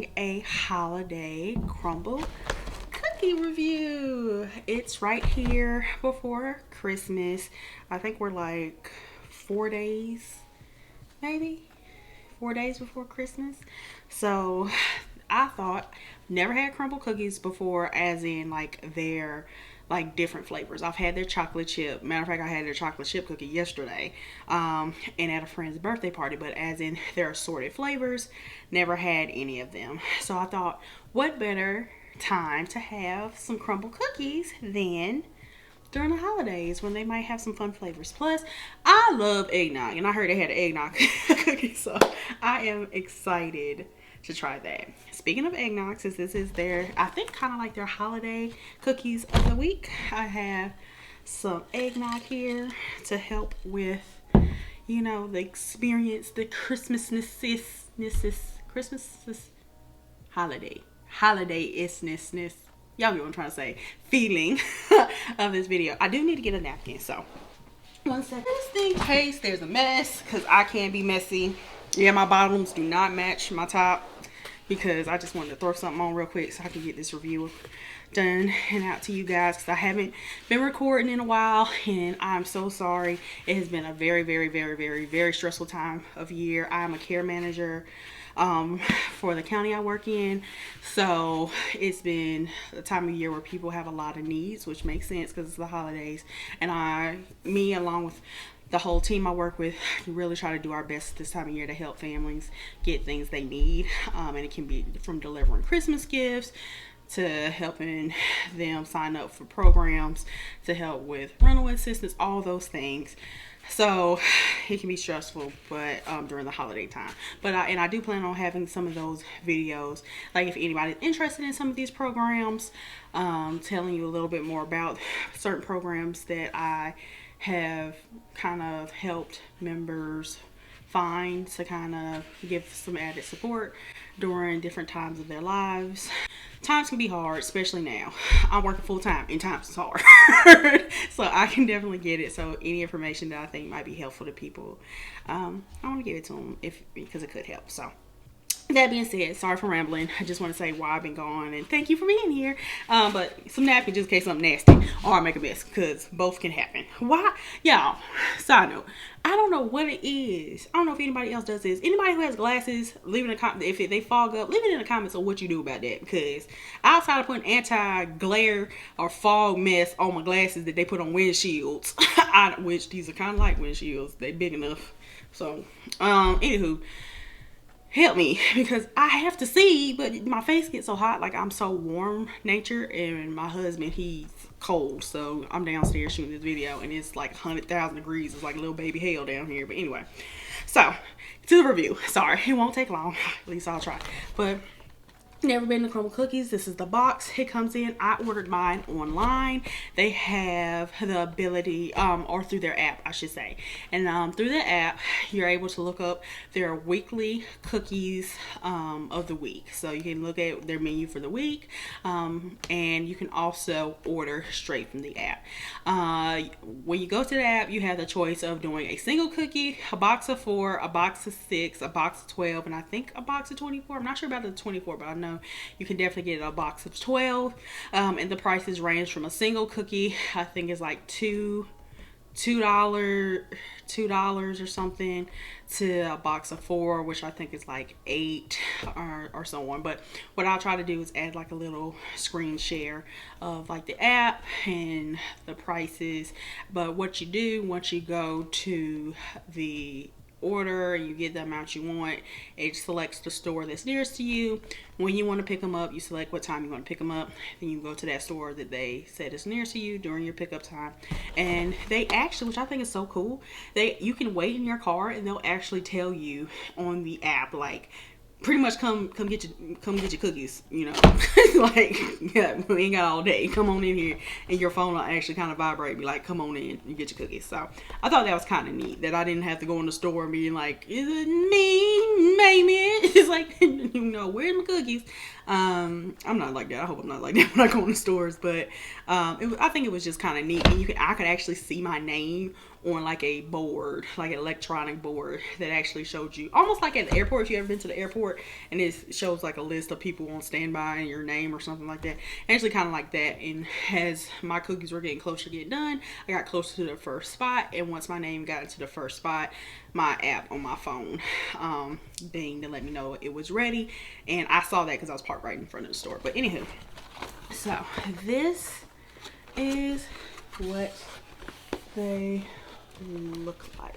doing a holiday Crumbl cookie review. It's right here before Christmas. I think we're like 4 days, maybe 4 days before Christmas. So I thought, never had Crumbl cookies before, as in like they're like different flavors. I've had their chocolate chip. Matter of fact, I had their chocolate chip cookie yesterday, and at a friend's birthday party. But as in their assorted flavors, never had any of them. So I thought, what better time to have some Crumbl cookies than during the holidays when they might have some fun flavors. Plus, I love eggnog, and I heard they had an eggnog cookie, so I am excited to try that. Speaking of eggnog, since this is their, I think, kind of like their holiday cookies of the week, I have some eggnog here to help with, you know, the experience, the Christmas holiday-isness. Y'all get what I'm trying to say. Feeling of this video. I do need to get a napkin, so one second. Just in case there's a mess, because I can be messy. Yeah, my bottoms do not match my top, because I just wanted to throw something on real quick so I can get this review done and out to you guys, because I haven't been recording in a while, and I'm so sorry. It has been a very stressful time of year. I'm a care manager for the county I work in, so it's been a time of year where people have a lot of needs, which makes sense because it's the holidays, and me along with the whole team I work with really try to do our best this time of year to help families get things they need, and it can be from delivering Christmas gifts to helping them sign up for programs, to help with rental assistance, all those things. So it can be stressful, but during the holiday time. But I do plan on having some of those videos, like if anybody's interested in some of these programs, telling you a little bit more about certain programs that I have kind of helped members find to kind of give some added support during different times of their lives. Times can be hard, especially now. I'm working full time and times is hard. So I can definitely get it. So any information that I think might be helpful to people, I want to give it to them because it could help. So that being said, sorry for rambling. I just want to say why I've been gone and thank you for being here. But some napkins just in case something nasty or I make a mess, because both can happen. Why? Y'all, side note, I don't know what it is. I don't know if anybody else does this. Anybody who has glasses, leave in the comments. If they fog up, leave it in the comments on what you do about that. Because outside of putting anti-glare or fog mess on my glasses that they put on windshields, which these are kind of like windshields. They big enough. So, anywho, help me, because I have to see, but my face gets so hot. Like, I'm so warm nature, and my husband, he's cold. So I'm downstairs shooting this video, and it's like 100,000 degrees. It's like a little baby hell down here. But anyway, so to the review. Sorry, it won't take long. At least I'll try. But never been to Crumbl cookies. This is the box it comes in. I ordered mine online. They have the ability, or through their app, I should say. And through the app, you're able to look up their weekly cookies of the week. So you can look at their menu for the week, and you can also order straight from the app. When you go to the app, you have the choice of doing a single cookie, a box of 4, a box of 6, a box of 12, and I think a box of 24. I'm not sure about the 24, but I know you can definitely get a box of 12, and the prices range from a single cookie, I think is like $2 or something, to a box of 4, which I think is like $8 or so on. But what I'll try to do is add like a little screen share of like the app and the prices. But what you do once you go to the order, you get the amount you want, it selects the store that's nearest to you. When you want to pick them up, you select what time you want to pick them up, then you go to that store that they said is nearest to you during your pickup time. And they actually, which I think is so cool, you can wait in your car and they'll actually tell you on the app, like, pretty much come get your cookies, you know. Like, yeah, we ain't got all day, come on in here, and your phone will actually kind of vibrate, be like, come on in and get your cookies. So I thought that was kind of neat, that I didn't have to go in the store and be like, is it me, maybe? It's like, you know, where's my cookies? I'm not like that. I hope I'm not like that when I go in the stores, but I think it was just kind of neat. And I could actually see my name on like a board, like an electronic board that actually showed you, almost like at the airport, if you ever been to the airport and it shows like a list of people on standby and your name or something like that. Actually kind of like that. And as my cookies were getting closer to get done, I got closer to the first spot, and once my name got into the first spot, my app on my phone dinged to let me know it was ready. And I saw that because I was parked right in front of the store. But anywho, so this is what they look like.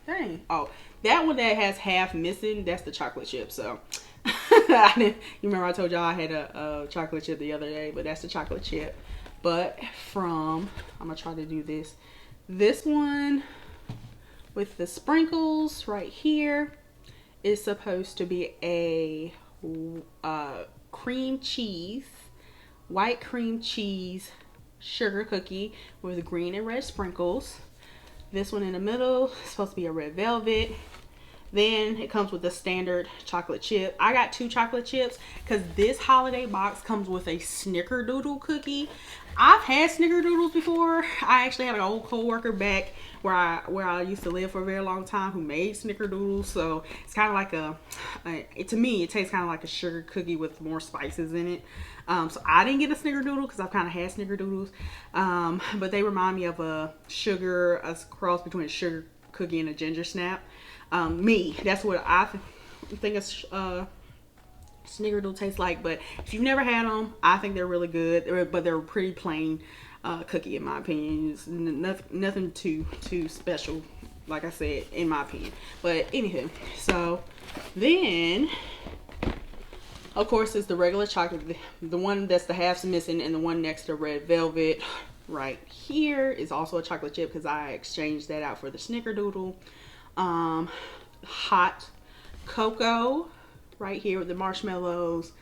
Dang. Oh, that one that has half missing, that's the chocolate chip. So you remember I told y'all I had a chocolate chip the other day, but that's the chocolate chip. But from, I'm gonna try to do this one with the sprinkles right here is supposed to be a cream cheese, white cream cheese sugar cookie with green and red sprinkles. This one in the middle is supposed to be a red velvet. Then it comes with the standard chocolate chip. I got 2 chocolate chips because this holiday box comes with a snickerdoodle cookie. I've had snickerdoodles before. I actually had an old co-worker back where I used to live for a very long time who made snickerdoodles. So it's kind of like to me, it tastes kind of like a sugar cookie with more spices in it. So I didn't get a snickerdoodle because I've kind of had snickerdoodles. But they remind me of a cross between a sugar cookie and a ginger snap. That's what I think a snickerdoodle tastes like. But if you've never had them, I think they're really good. But they're a pretty plain cookie in my opinion. It's nothing too special, like I said, in my opinion. But anywho, so then of course it's the regular chocolate, the one that's the halves missing, and the one next to red velvet right here is also a chocolate chip because I exchanged that out for the snickerdoodle. Hot cocoa right here with the marshmallows,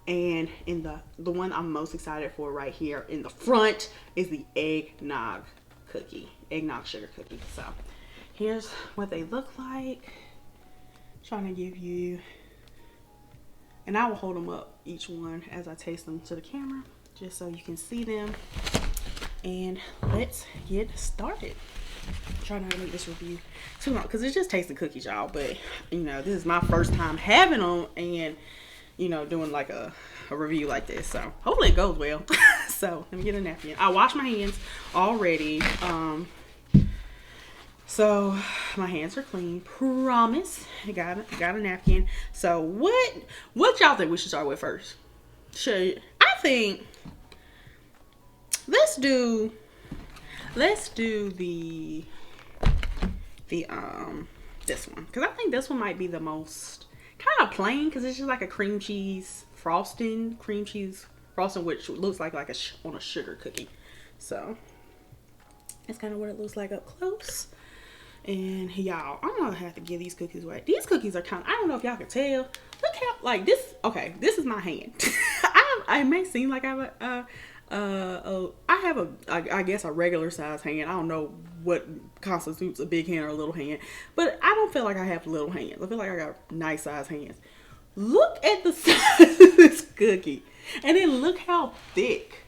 and in the one I'm most excited for right here in the front is the eggnog sugar cookie. So here's what they look like. Trying to give you, and I will hold them up each one as I taste them to the camera just so you can see them. And let's get started. I'm trying not to make this review too long because it just tastes the cookies, y'all. But you know, this is my first time having them and you know, doing like a review like this. So hopefully it goes well. So let me get a napkin. I washed my hands already. So my hands are clean. Promise. I got a napkin. So what y'all think we should start with first? I think let's do the this one, because I think this one might be the most kind of plain because it's just like a cream cheese frosting, which looks like on a sugar cookie. So that's kind of what it looks like up close. And y'all, I'm gonna have to give these cookies away. These cookies are kind of, I don't know if y'all can tell. Look how, like this, okay, this is my hand. I may seem like I have I guess a regular size hand. I don't know what constitutes a big hand or a little hand, but I don't feel like I have little hands. I feel like I got nice size hands. Look at the size of this cookie, and then look how thick.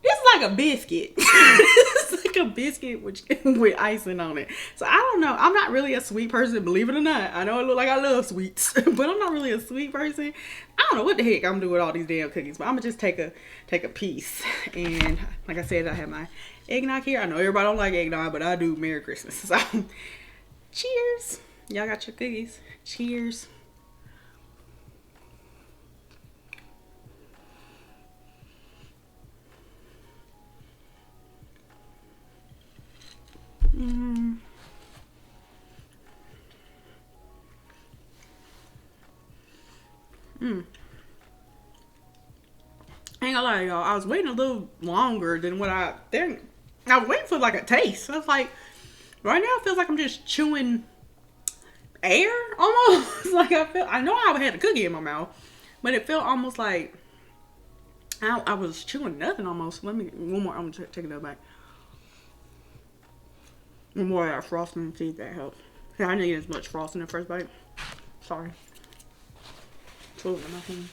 This is like a biscuit. It's like a biscuit with icing on it. So I don't know. I'm not really a sweet person, believe it or not. I know it look like I love sweets, but I'm not really a sweet person. I don't know what the heck I'm doing with all these damn cookies, but I'm gonna just take a piece. And like I said, I have my eggnog here. I know everybody don't like eggnog, but I do. Merry Christmas. So cheers. Y'all got your cookies. Cheers. I ain't gonna lie, y'all. I was waiting a little longer than what I was waiting for like a taste. I was like, right now it feels like I'm just chewing air almost. Like I know I had a cookie in my mouth, but it felt almost like I was chewing nothing almost. Let me, one more, I'm gonna take another bite. One more of that frosting, see if that helps. Yeah, I didn't eat as much frosting in the first bite. Sorry. Food in my hand.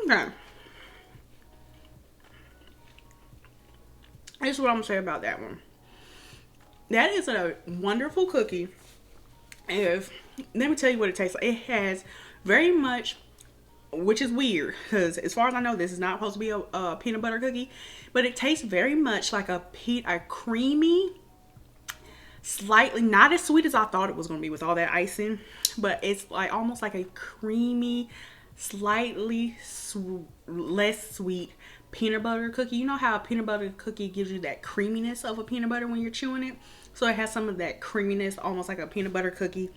Okay. Here's what I'm gonna say about that one. That is a wonderful cookie. If let me tell you what it tastes like. It has very much, which is weird because as far as I know, this is not supposed to be a peanut butter cookie, but it tastes very much like a creamy, slightly not as sweet as I thought it was going to be with all that icing, but it's like almost like a creamy, slightly less sweet peanut butter cookie. You know how a peanut butter cookie gives you that creaminess of a peanut butter when you're chewing it? So it has some of that creaminess, almost like a peanut butter cookie.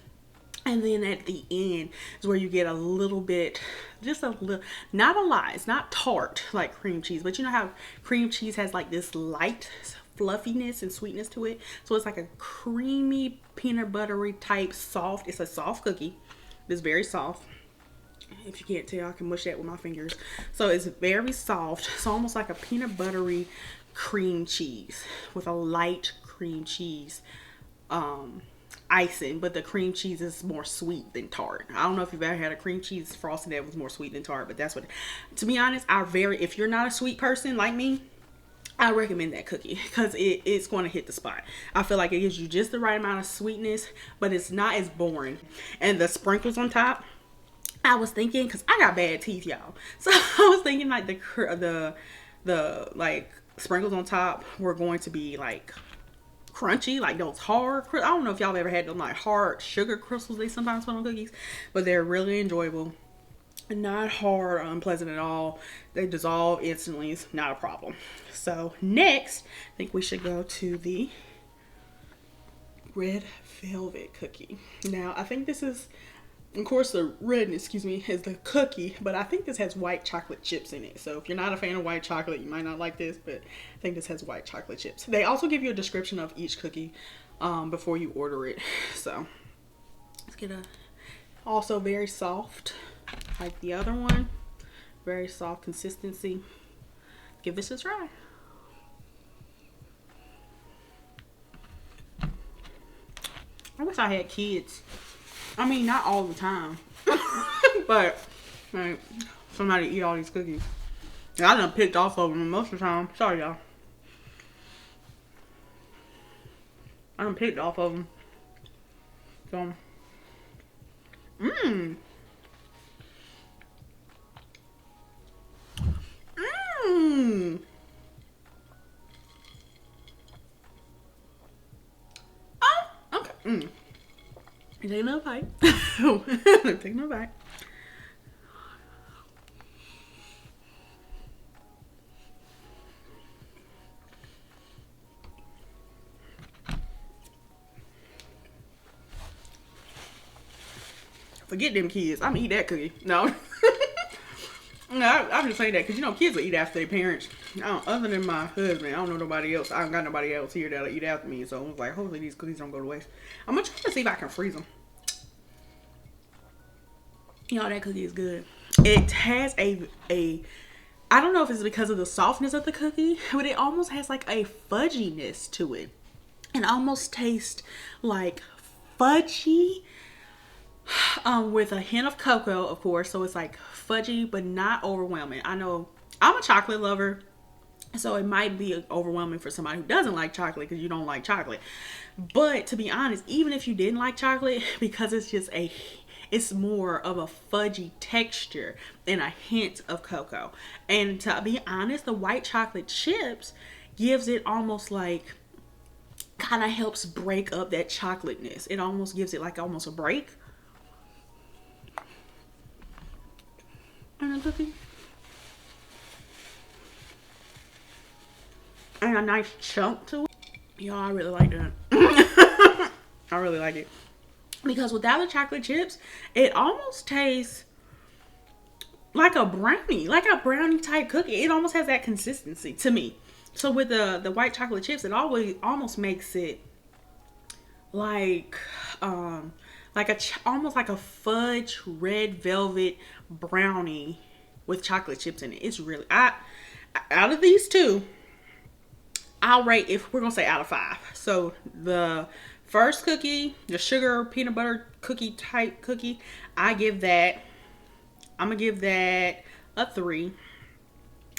And then at the end is where you get a little bit, just a little, not a lot. It's not tart like cream cheese, but you know how cream cheese has like this light fluffiness and sweetness to it. So it's like a creamy peanut buttery type soft. It's a soft cookie. It's very soft. If you can't tell, I can mush that with my fingers. So it's very soft. It's almost like a peanut buttery cream cheese with a light cream cheese icing, but the cream cheese is more sweet than tart. I don't know if you've ever had a cream cheese frosting that was more sweet than tart, but that's what, to be honest, if you're not a sweet person like me, I recommend that cookie because it's going to hit the spot. I feel like it gives you just the right amount of sweetness, but it's not as boring. And the sprinkles on top, I was thinking, because I got bad teeth, y'all, so I was thinking like the like sprinkles on top were going to be like crunchy, like those hard, I don't know if y'all ever had them like hard sugar crystals they sometimes put on cookies, but they're really enjoyable. Not hard or unpleasant at all. They dissolve instantly. It's not a problem. So next, I think we should go to the red velvet cookie. Now, I think this is, of course, the red, excuse me, is the cookie, but I think this has white chocolate chips in it. So if you're not a fan of white chocolate, you might not like this, but I think this has white chocolate chips. They also give you a description of each cookie before you order it. So let's get also very soft, like the other one. Very soft consistency. Give this a try. I wish I had kids. I mean, not all the time, but like somebody eat all these cookies. I done picked off of them most of the time. Sorry, y'all. I done picked off of them. So, Oh, okay. Take another bite. Take another bite. Forget them kids. I'm gonna eat that cookie. No. No, I'm just saying that because, you know, kids will eat after their parents. Other than my husband, I don't know nobody else. I don't got nobody else here that'll eat after me. So I was like, hopefully these cookies don't go to waste. I'm going to try to see if I can freeze them. Y'all, that cookie is good. It has I don't know if it's because of the softness of the cookie, but it almost has like a fudginess to it. It almost tastes like fudgy. With a hint of cocoa, of course, so it's like fudgy but not overwhelming. I know I'm a chocolate lover, so it might be overwhelming for somebody who doesn't like chocolate because you don't like chocolate. But to be honest, even if you didn't like chocolate, because it's more of a fudgy texture and a hint of cocoa. And to be honest, the white chocolate chips gives it almost like, kind of helps break up that chocolateness. It almost gives it like almost a break. And a cookie. And a nice chunk to it. Y'all, I really like that. I really like it. Because without the chocolate chips, it almost tastes like a brownie type cookie. It almost has that consistency to me. So with the white chocolate chips, it almost makes it like almost like a fudge red velvet brownie with chocolate chips in it. It's really, out of these two, I'll rate, if we're gonna say out of 5. So the first cookie, the sugar peanut butter cookie type cookie, I'm gonna give that a 3.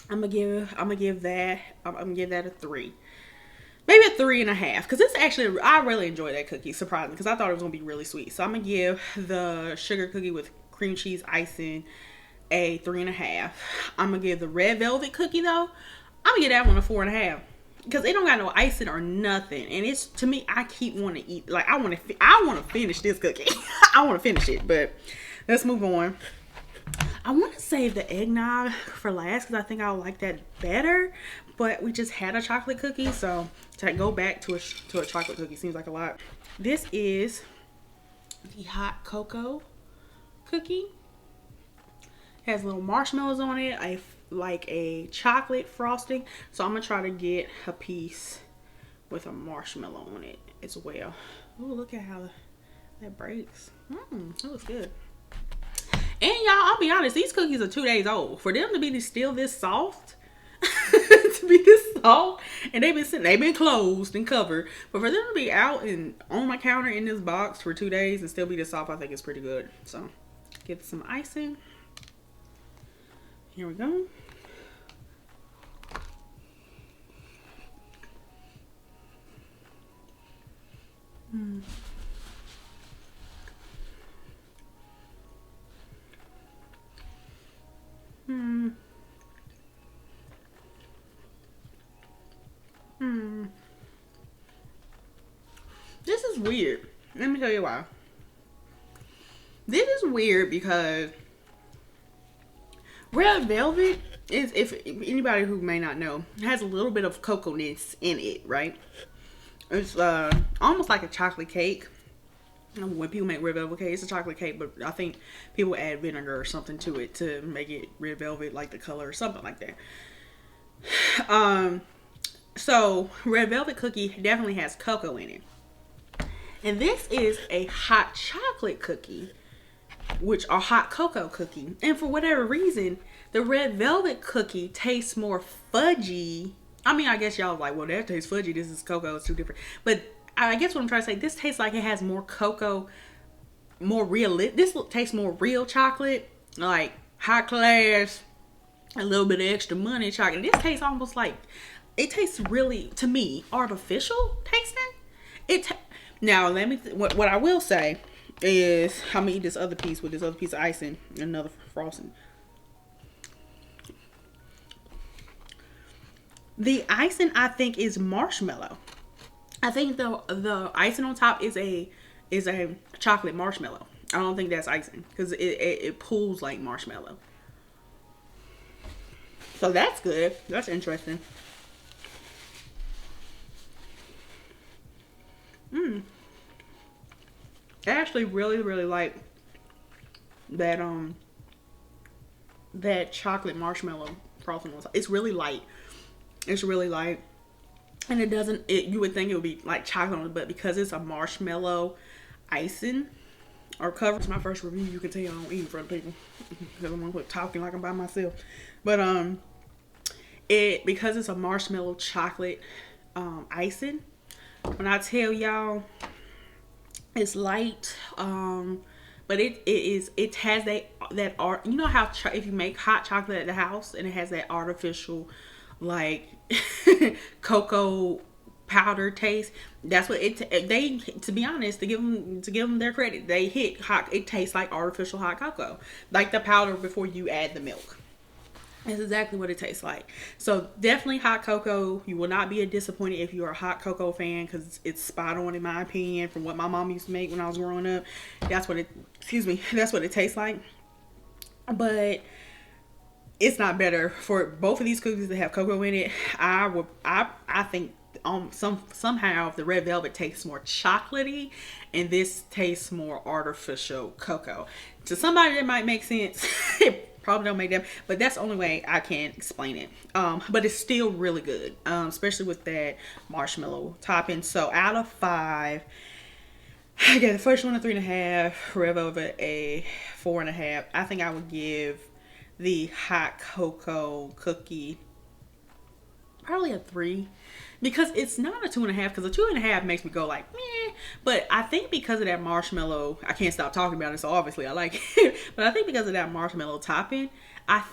I'm gonna give that a 3. Maybe a 3.5, because it's actually, I really enjoy that cookie, surprisingly, because I thought it was gonna be really sweet. So I'm gonna give the sugar cookie with cream cheese icing a 3.5. I'm gonna give the red velvet cookie though, I'm gonna give that one a 4.5, because it don't got no icing or nothing, and it's, to me, I keep wanting to eat, like I want to finish this cookie. I want to finish it, but let's move on. I want to save the eggnog for last because I think I would like that better. But we just had a chocolate cookie, so to go back to a chocolate cookie seems like a lot. This is the hot cocoa cookie. It has little marshmallows on it, like a chocolate frosting. So I'm gonna try to get a piece with a marshmallow on it as well. Oh, look at how that breaks. That looks good. And y'all, I'll be honest, these cookies are 2 days old. For them to be still this soft, and they've been closed and covered, but for them to be out and on my counter in this box for 2 days and still be this soft, I think it's pretty good. So, get some icing. Here we go. This is weird. Let me tell you why. This is weird because red velvet is, if anybody who may not know, has a little bit of cocoa-ness in it, right? It's almost like a chocolate cake. When people make red velvet cake, it's a chocolate cake, but I think people add vinegar or something to it to make it red velvet, like the color or something like that. So red velvet cookie definitely has cocoa in it. And this is a hot chocolate cookie, which are hot cocoa cookie. And for whatever reason, the red velvet cookie tastes more fudgy. I mean, I guess y'all are like, well, that tastes fudgy. This is cocoa. It's too different. But I guess what I'm trying to say, this tastes like it has more cocoa, more real. This tastes more real chocolate, like high class, a little bit of extra money chocolate. This tastes almost like, it tastes really, to me, artificial tasting. Now, let me, what I will say is, I'm gonna eat this other piece with this other piece of icing and another frosting. The icing, I think, is marshmallow. I think the icing on top is a chocolate marshmallow. I don't think that's icing because it pulls like marshmallow. So that's good. That's interesting. I actually really like that chocolate marshmallow frosting on top. It's really light. It's really light. And it doesn't, you would think it would be like chocolate on it, but because it's a marshmallow icing or cover. It's my first review. You can tell I don't eat in front of people because I'm gonna quit talking like I'm by myself. But because it's a marshmallow chocolate icing, when I tell y'all it's light, but it has that art. You know how if you make hot chocolate at the house and it has that artificial like cocoa powder taste. That's what they, to be honest, to give them their credit, they hit hot. It tastes like artificial hot cocoa, like the powder before you add the milk. That's exactly what it tastes like. So definitely hot cocoa. You will not be disappointed if you're a hot cocoa fan because it's spot on in my opinion from what my mom used to make when I was growing up. That's what it tastes like. But it's not better for both of these cookies that have cocoa in it. I think somehow the red velvet tastes more chocolatey and this tastes more artificial cocoa. To somebody that might make sense. It probably don't make them, but that's the only way I can explain it. But it's still really good, especially with that marshmallow topping. So out of 5, I gave the first one a 3.5, red velvet a 4.5. I think I would give the hot cocoa cookie probably a 3 because it's not a 2.5, because a 2.5 makes me go like meh. But I think because of that marshmallow, I can't stop talking about it, so obviously I like it. But I think because of that marshmallow topping, let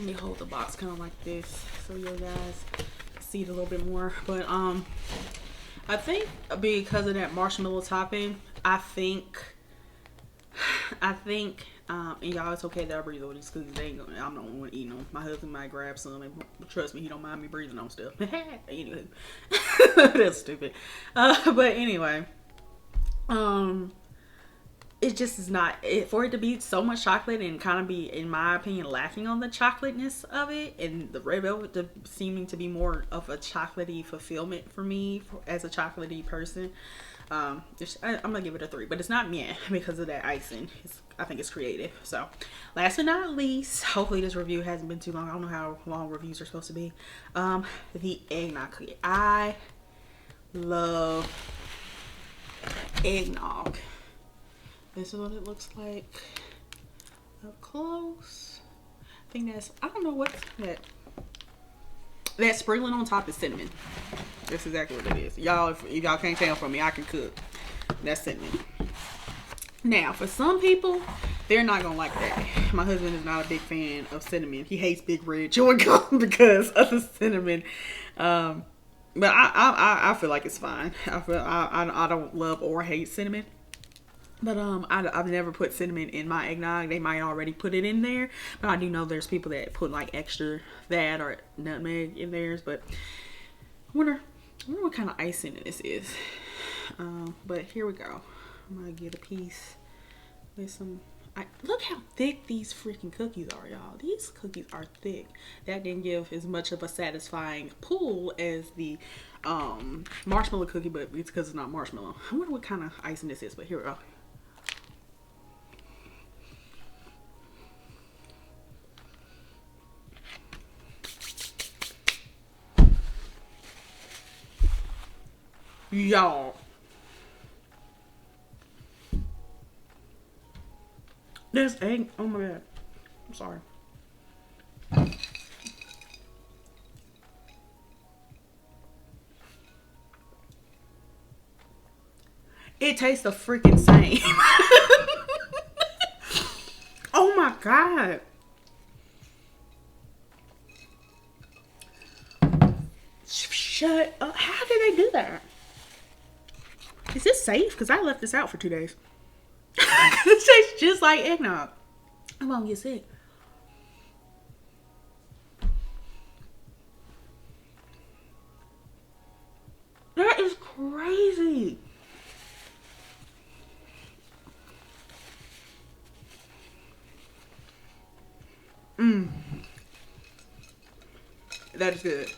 me hold the box kind of like this so you guys see it a little bit more. But I think because of that marshmallow topping, I think and y'all, it's okay that I breathe on these cookies. I'm not one eating them. My husband might grab some, and trust me, he don't mind me breathing on stuff. Anyway, that's stupid. But anyway, it just is not for it to be so much chocolate and kind of be, in my opinion, lacking on the chocolateness of it, and the red velvet seeming to be more of a chocolatey fulfillment for me as a chocolatey person. I'm gonna give it a 3, but it's not meh because of that icing. I think it's creative. So last but not least, hopefully this review hasn't been too long. I don't know how long reviews are supposed to be. The eggnog cookie. I love eggnog. This is what it looks like up close. I think I don't know what's that sprinkling on top is cinnamon. That's exactly what it is. Y'all, if y'all can't tell from me, I can cook. That's cinnamon. Now, for some people, they're not gonna like that. My husband is not a big fan of cinnamon. He hates big red chewing gum because of the cinnamon. But I feel like it's fine. I don't love or hate cinnamon. But I've never put cinnamon in my eggnog. They might already put it in there, but I do know there's people that put like extra that or nutmeg in theirs. But I wonder what kind of icing this is. But here we go. I'm gonna get a piece with some. Look how thick these freaking cookies are, y'all. These cookies are thick. That didn't give as much of a satisfying pull as the marshmallow cookie, but it's because it's not marshmallow. I wonder what kind of icing this is. But here we go. Y'all, there's egg. Oh my god, I'm sorry. It tastes the freaking same. Oh my god. Shut up. How did they do that? Is this safe? Because I left this out for 2 days. It tastes just like eggnog. I'm gonna get sick. That is crazy. That is good.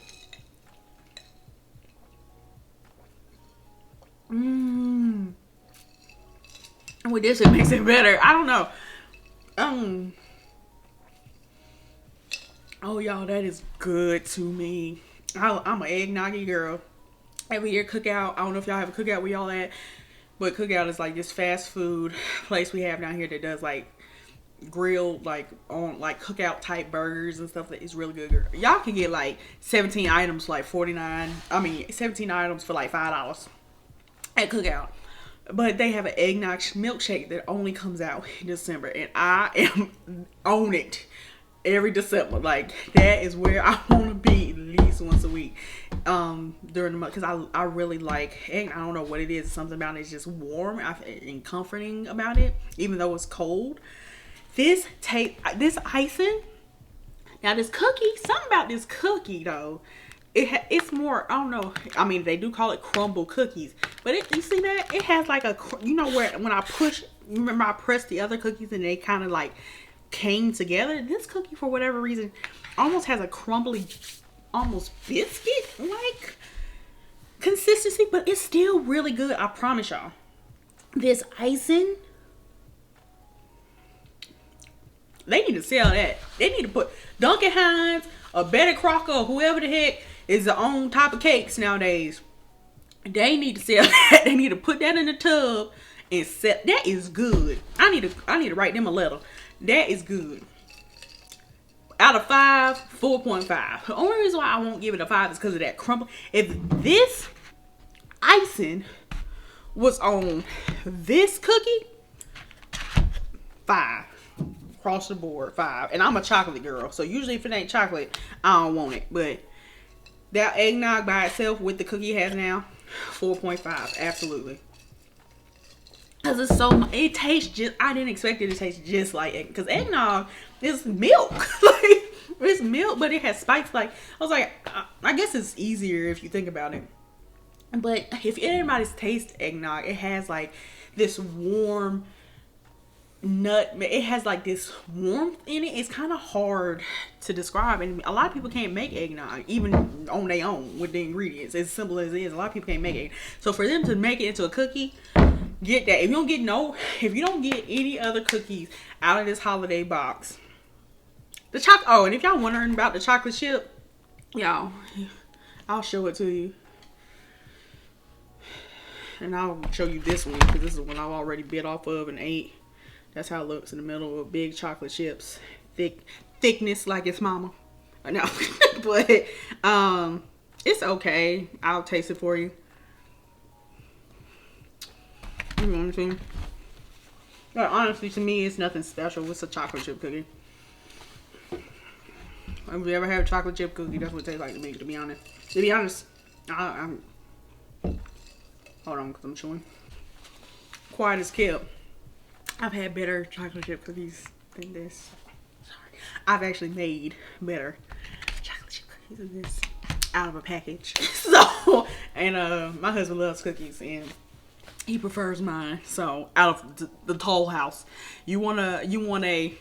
With this, it makes it better. I don't know. Oh, y'all, that is good to me. I'm an eggnoggy girl. Every year, Cookout. I don't know if y'all have a Cookout where y'all at, but Cookout is like this fast food place we have down here that does like grilled, like on like cookout type burgers and stuff. That is really good. Y'all can get like 17 items for like 17 items for like $5 at Cookout. But they have an eggnog milkshake that only comes out in December, and I am on it every December. Like, that is where I want to be at least once a week during the month, because I really like egg. I don't know what it is. Something about it is just warm and comforting about it, even though it's cold. This icing, now this cookie, something about this cookie though, it's more, I don't know, I mean, they do call it Crumbl cookies, but you see that? It has like a, you know, where when I push, remember I pressed the other cookies and they kind of like came together? This cookie, for whatever reason, almost has a crumbly, almost biscuit-like consistency, but it's still really good, I promise y'all. This icing, they need to sell that. They need to put Duncan Hines or Betty Crocker or whoever the heck is on top of cakes nowadays. They need to sell that. They need to put that in the tub and sell. That is good. I need to write them a letter. That is good. out of 5, 4.5. The only reason why I won't give it a 5 is because of that crumble. If this icing was on this cookie, 5. Across the board, 5. And I'm a chocolate girl, so usually if it ain't chocolate, I don't want it. But that eggnog by itself with the cookie it has now, 4.5. Absolutely. Because it's so, it tastes just, I didn't expect it to taste just like egg. Because eggnog is milk. Like, it's milk, but it has spikes. Like, I was like, I guess it's easier if you think about it. But if anybody's tasted eggnog, it has like this warm nut. It has like this warmth in it. It's kind of hard to describe, and a lot of people can't make eggnog even on their own with the ingredients. As simple as it is, a lot of people can't make it. So for them to make it into a cookie, get that. If you don't get any other cookies out of this holiday box, the chocolate. Oh, and if y'all wondering about the chocolate chip, y'all, I'll show it to you. And I'll show you this one because this is one I've already bit off of and ate. That's how it looks in the middle of big chocolate chips. Thickness like its mama. No, but it's okay. I'll taste it for you. You know what I'm saying? But honestly, to me, it's nothing special. It's a chocolate chip cookie. If you ever had a chocolate chip cookie, that's what it tastes like to me, to be honest. To be honest, I'm hold on, because I'm chewing. Quiet as kept. I've had better chocolate chip cookies than this. Sorry. I've actually made better chocolate chip cookies than this out of a package. So, and my husband loves cookies and he prefers mine. So, out of the Toll House, you want a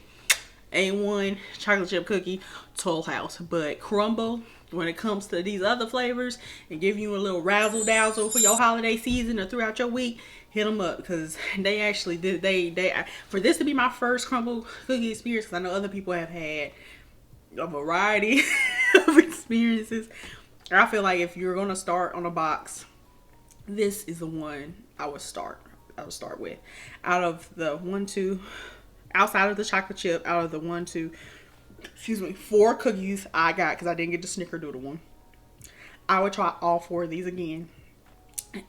A1 chocolate chip cookie, Toll House. But Crumbl, when it comes to these other flavors and give you a little razzle dazzle for your holiday season or throughout your week, hit them up, because they actually did. They for this to be my first Crumbl cookie experience, because I know other people have had a variety of experiences. I feel like if you're gonna start on a box, this is the one I would start with. Out of the 1, 2, outside of the chocolate chip, out of the 1, 2, 4 cookies I got, because I didn't get the snickerdoodle one, I would try all 4 of these again.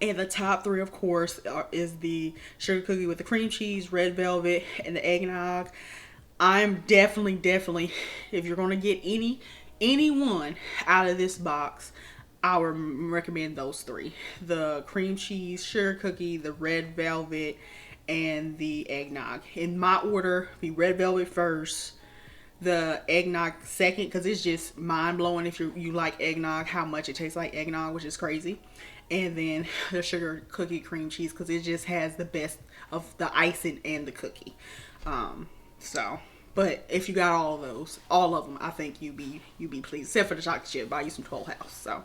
And the top 3, of course, is the sugar cookie with the cream cheese, red velvet, and the eggnog. I'm definitely, if you're going to get any one out of this box, I would recommend those 3. The cream cheese, sugar cookie, the red velvet, and the eggnog. In my order, be red velvet first, the eggnog second, because it's just mind-blowing if you like eggnog, how much it tastes like eggnog, which is crazy. And then the sugar cookie cream cheese, because it just has the best of the icing and the cookie. But if you got all of them, I think you be pleased, except for the chocolate chip. Buy you some Toll House. So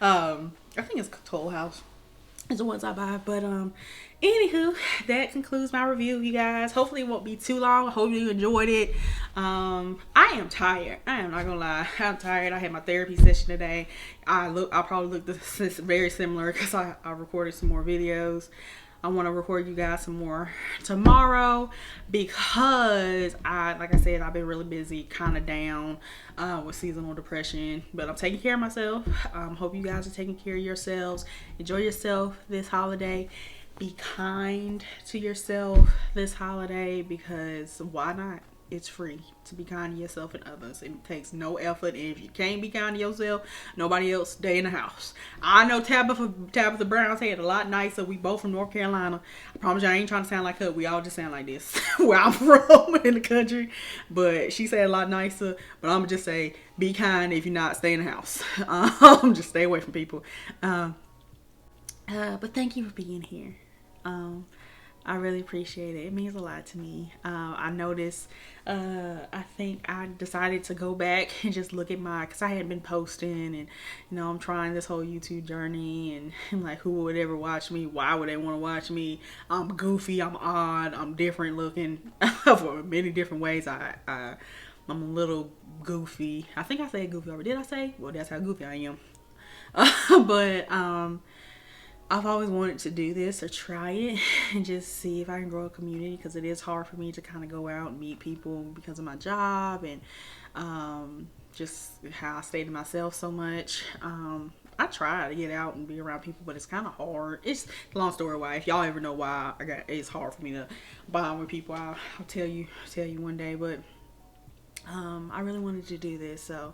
I think it's Toll House is the ones I buy. But anywho, that concludes my review, you guys. Hopefully it won't be too long. I hope you enjoyed it. I am tired. I am not gonna lie. I'm tired. I had my therapy session today. I probably look very similar because I recorded some more videos. I want to record you guys some more tomorrow because like I said, I've been really busy, kind of down with seasonal depression, but I'm taking care of myself. Hope you guys are taking care of yourselves. Enjoy yourself this holiday. Be kind to yourself this holiday, because why not? It's free to be kind to yourself and others. It takes no effort. And if you can't be kind to yourself, nobody else stay in the house. I know Tabitha Brown's head a lot nicer. We both from North Carolina. I promise you I ain't trying to sound like her. We all just sound like this where I'm from in the country. But she said a lot nicer. But I'm going to just say, be kind. If you're not, stay in the house. Just stay away from people. But thank you for being here. I really appreciate it. It means a lot to me. I noticed, I think I decided to go back and just look at because I hadn't been posting, and I'm trying this whole YouTube journey, and I'm like, who would ever watch me? Why would they want to watch me? I'm goofy, I'm odd, I'm different looking for many different ways. I'm a little goofy. I think I said goofy already. Did I say? Well, that's how goofy I am. But I've always wanted to do this or try it and just see if I can grow a community, because it is hard for me to kind of go out and meet people because of my job and just how I stay to myself so much. I try to get out and be around people, but it's kind of hard. It's a long story why. If y'all ever know why it's hard for me to bond with people, I'll tell you one day. But I really wanted to do this, so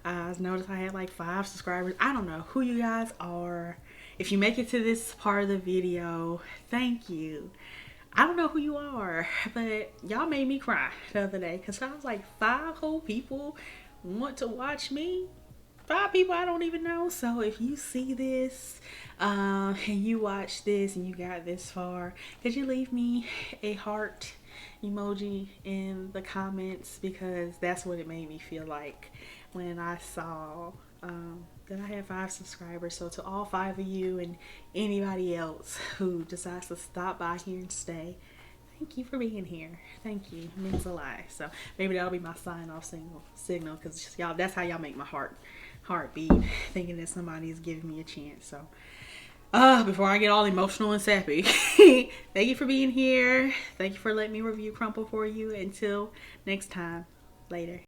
I noticed I had like 5 subscribers. I don't know who you guys are. If you make it to this part of the video, thank you. I don't know who you are, but y'all made me cry the other day, because I was like, 5 whole people want to watch me. 5 people I don't even know. So if you see this and you watch this and you got this far, could you leave me a heart emoji in the comments, because that's what it made me feel like when I saw that I had 5 subscribers. So to all 5 of you and anybody else who decides to stop by here and stay, thank you for being here. Thank you. It means a lot. So maybe that'll be my sign off signal, because y'all, that's how y'all make my heart beat, thinking that somebody is giving me a chance. So before I get all emotional and sappy, thank you for being here. Thank you for letting me review Crumbl for you. Until next time, later.